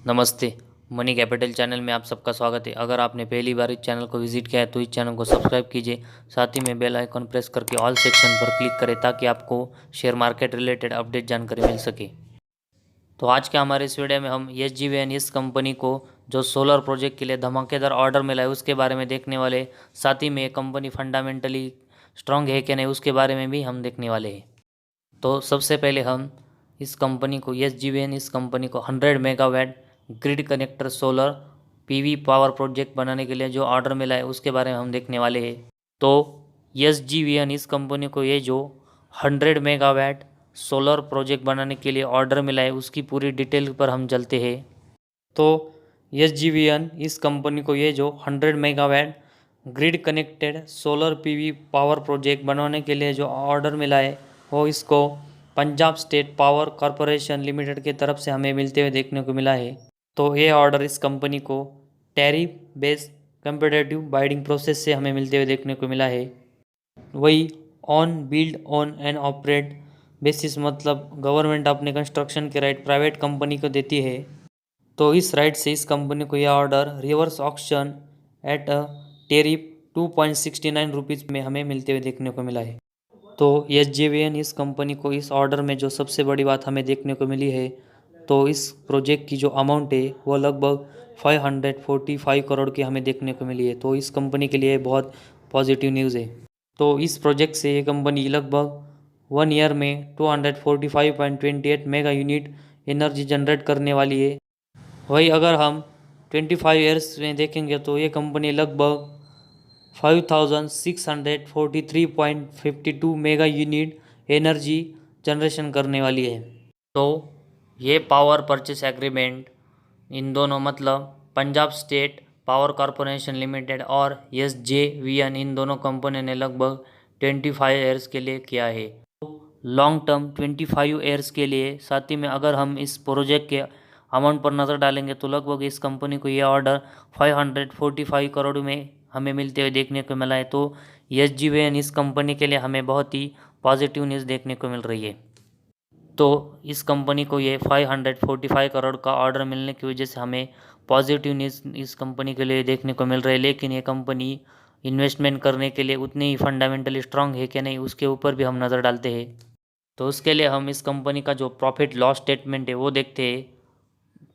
नमस्ते। Money capital channel में आप सबका स्वागत है। अगर आपने पहली बार इस चैनल को विजिट किया है तो इस चैनल को सब्सक्राइब कीजिए, साथ ही में बेल आइकन प्रेस करके ऑल सेक्शन पर क्लिक करें ताकि आपको शेयर मार्केट रिलेटेड अपडेट जानकारी मिल सके। तो आज के हमारे इस वीडियो में हम SGVN इस कंपनी को जो सोलर प्रोजेक्ट के लिए धमाकेदार ऑर्डर मिला है उसके बारे में देखने वाले, साथ ही में ये कंपनी फंडामेंटली स्ट्रांग है कि नहीं उसके बारे में भी हम देखने वाले हैं। तो सबसे पहले हम इस कंपनी को SGVN इस कंपनी को 100 megawatt grid connector solar PV power project बनाने के लिए जो ऑर्डर मिला है उसके बारे में हम देखने वाले हैं। तो SGVN इस कंपनी को ये जो 100 मेगावाट सोलर प्रोजेक्ट बनाने के लिए ऑर्डर मिला है उसकी पूरी डिटेल पर हम चलते हैं। तो SGVN इस कंपनी को ये जो 100 megawatt grid connected solar PV power project बनाने के लिए जो ऑर्डर मिला है वो इसको Punjab state power corporation limited की तरफ से हमें मिलते हुए देखने को मिला है। तो ये ऑर्डर इस कंपनी को tariff based competitive biding process से हमें मिलते हुए देखने को मिला है। वही on build on and operate basis, मतलब गवर्नमेंट अपने कंस्ट्रक्शन के राइट प्राइवेट कंपनी को देती है। तो इस राइट से इस कंपनी को यह order reverse auction at a tariff 2.69 rupees में हमें मिलते हुए देखने को मिला है। तो SGVN इस कंपनी को इस ऑर्डर में जो सबसे बड़ी बात हमें देखने को मिली है, तो इस प्रोजेक्ट की जो अमाउंट है वो लगभग 545 करोड़ की हमें देखने को मिली है। तो इस कंपनी के लिए बहुत पॉजिटिव न्यूज़ है। तो इस प्रोजेक्ट से ये कंपनी लगभग 1 ईयर में 245.28 मेगा यूनिट एनर्जी जनरेट करने वाली है। वही अगर हम 25 ईयर्स में देखेंगे तो ये कंपनी लगभग 5643.52 मेगा यूनिट एनर्जी जनरेशन करने वाली है। तो ये पावर परचेस एग्रीमेंट इन दोनों, मतलब Punjab state power corporation limited और SJVN, इन दोनों कंपनियों ने लगभग 25 ईयर्स के लिए किया है। लॉन्ग टर्म 25 ईयर्स के लिए, साथ ही में अगर हम इस प्रोजेक्ट के अमाउंट पर नज़र डालेंगे तो लगभग इस कंपनी को यह ऑर्डर 545 करोड़ में हमें मिलते हुए देखने को मिला है। तो SGVN इस कंपनी के लिए हमें बहुत ही पॉजिटिव न्यूज़ देखने को मिल रही है। तो इस कंपनी को ये 545 करोड़ का ऑर्डर मिलने की वजह से हमें पॉजिटिव न्यूज़ इस कंपनी के लिए देखने को मिल रही है। लेकिन ये कंपनी इन्वेस्टमेंट करने के लिए उतनी ही फंडामेंटली स्ट्रांग है कि नहीं उसके ऊपर भी हम नज़र डालते हैं। तो उसके लिए हम इस कंपनी का जो प्रॉफिट लॉस स्टेटमेंट है वो देखते हैं।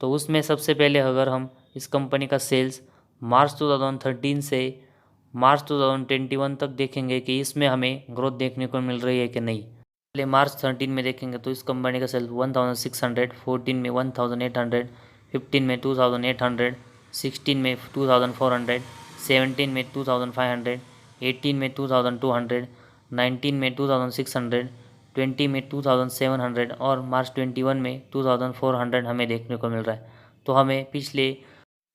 तो उसमें सबसे पहले अगर हम इस कंपनी का सेल्स मार्च 2013 से मार्च 2021 तक देखेंगे कि इसमें हमें ग्रोथ देखने को मिल रही है कि नहीं। पहले मार्च 13 में देखेंगे तो इस कंपनी का सेल्स 1600, 14 में 1800, 15 में 2800, 16 में 2400, 17 में 2500, 18 में 2200, 19 में 2600, 20 में 2700 और मार्च 21 में 2400 हमें देखने को मिल रहा है। तो हमें पिछले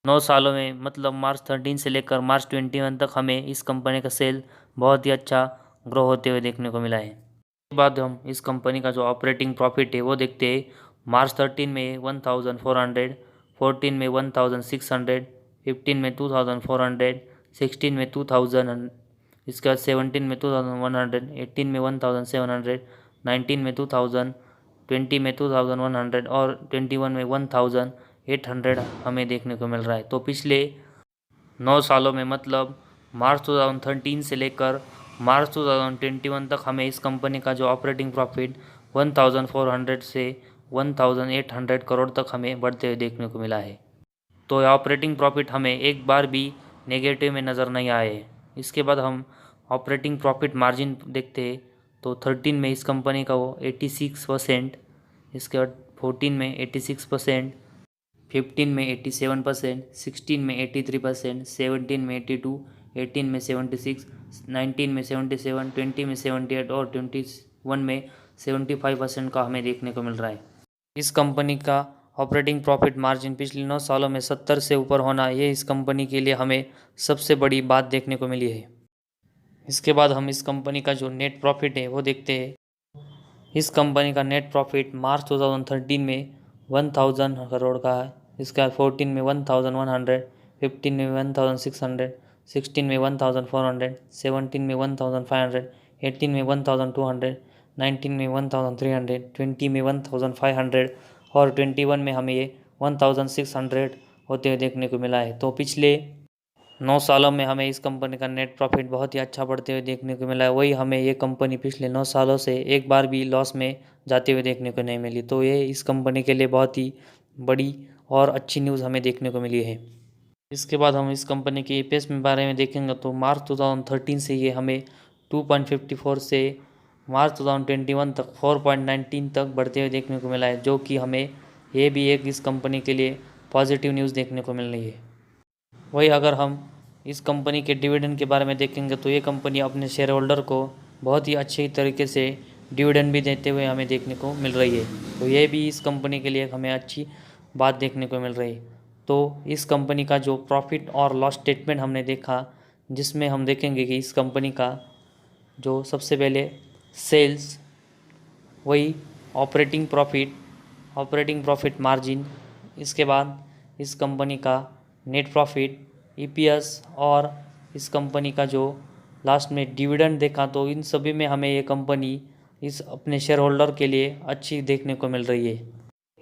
9 सालों में, मतलब मार्च 13 से लेकर मार्च 21 तक हमें इस कंपनी का सेल बहुत ही अच्छा ग्रो होते हुए देखने को मिला है। उसके बाद हम इस कंपनी का जो ऑपरेटिंग प्रॉफिट है वो देखते हैं। मार्च 13 में 1400, 14 में 1600, 15 में 2400, 16 में 2000, इसके बाद 17 में 2100, 18 में 1700, 19 में 2000, 20 में 2100 और 21 में 1800 हमें देखने को मिल रहा है। तो पिछले 9 सालों में, मतलब मार्च 2013 से लेकर मार्च 2021 तक हमें इस कंपनी का जो ऑपरेटिंग प्रॉफिट 1400 से 1800 करोड़ तक हमें बढ़ते हुए देखने को मिला है। तो ऑपरेटिंग प्रॉफिट हमें एक बार भी नेगेटिव में नज़र नहीं आए। इसके बाद हम ऑपरेटिंग प्रॉफिट मार्जिन देखते हैं। तो 13 में इस कंपनी का वो 86%, इसके बाद 14 में 86%, 15 में 87%, 16 में 83%, 17 में 82, 18 में 76, 19 में 77, 20 में 78 और 21 में 75% का हमें देखने को मिल रहा है। इस कंपनी का ऑपरेटिंग प्रॉफिट मार्जिन पिछले 9 सालों में 70 से ऊपर होना, ये इस कंपनी के लिए हमें सबसे बड़ी बात देखने को मिली है। इसके बाद हम इस कंपनी का जो नेट प्रॉफिट है वो देखते हैं। इस कंपनी का नेट प्रॉफिट मार्च 2013 में 1000 करोड़ का है। इसके बाद 14 में 1100, 15 में 1600, 16 में 1400, 17 में 1500, 18 में 1200, 19 में 1300, 20 में 1500 और 21 में हमें ये 1600 होते हुए देखने को मिला है। तो पिछले 9 सालों में हमें इस कंपनी का नेट प्रॉफिट बहुत ही अच्छा बढ़ते हुए देखने को मिला है। वही हमें ये कंपनी पिछले 9 सालों से एक बार भी लॉस में जाते हुए देखने को नहीं मिली। तो ये इस कंपनी के लिए बहुत ही बड़ी और अच्छी न्यूज़ हमें देखने को मिली है। इसके बाद हम इस कंपनी के EPS में बारे में देखेंगे तो मार्च 2013 से ये हमें 2.54 से मार्च 2021 तक 4.19 तक बढ़ते हुए देखने को मिला है, जो कि हमें ये भी एक इस कंपनी के लिए पॉजिटिव न्यूज़ देखने को मिल रही है। वही अगर हम इस कंपनी के डिविडेंड के बारे में देखेंगे तो ये कंपनी अपने शेयर होल्डर को बहुत ही अच्छी तरीके से डिविडेंड भी देते हुए हमें देखने को मिल रही है। तो ये भी इस कंपनी के लिए हमें अच्छी बात देखने को मिल रही है। तो इस कंपनी का जो प्रॉफिट और लॉस स्टेटमेंट हमने देखा, जिसमें हम देखेंगे कि इस कंपनी का जो सबसे पहले सेल्स, वही ऑपरेटिंग प्रॉफिट मार्जिन, इसके बाद इस कंपनी का नेट प्रॉफिट, EPS और इस कंपनी का जो लास्ट में डिविडेंड देखा, तो इन सभी में हमें ये कंपनी इस अपने शेयर होल्डर के लिए अच्छी देखने को मिल रही है।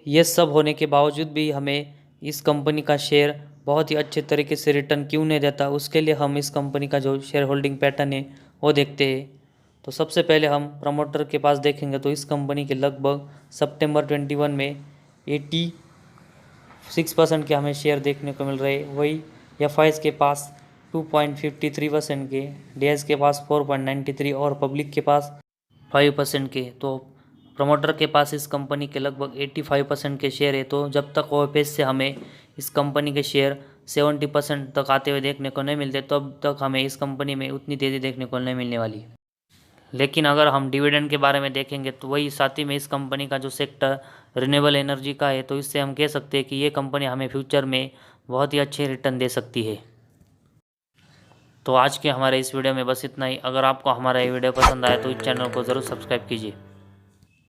ये सब होने के बावजूद भी हमें इस कंपनी का शेयर बहुत ही अच्छे तरीके से रिटर्न क्यों नहीं देता, उसके लिए हम इस कंपनी का जो शेयर होल्डिंग पैटर्न है वो देखते हैं। तो सबसे पहले हम प्रमोटर के पास देखेंगे तो इस कंपनी के लगभग सितंबर 21 में 86% के हमें शेयर देखने को मिल रहे। वही FIs के पास 2.53% के, DIs के पास 4.93 और पब्लिक के पास 5% के। तो प्रमोटर के पास इस कंपनी के लगभग 85% के शेयर है। तो जब तक OFS से हमें इस कंपनी के शेयर 70% तक आते हुए देखने को नहीं मिलते, तब तक हमें इस कंपनी में उतनी तेज़ी देखने को नहीं मिलने वाली। लेकिन अगर हम डिविडेंड के बारे में देखेंगे तो वही साथ ही में इस कंपनी का जो सेक्टर रिन्यूएबल एनर्जी का है, तो इससे हम कह सकते हैं कि ये कंपनी हमें फ्यूचर में बहुत ही अच्छे रिटर्न दे सकती है। तो आज के हमारे इस वीडियो में बस इतना ही। अगर आपको हमारा ये वीडियो पसंद आए तो इस चैनल को ज़रूर सब्सक्राइब कीजिए।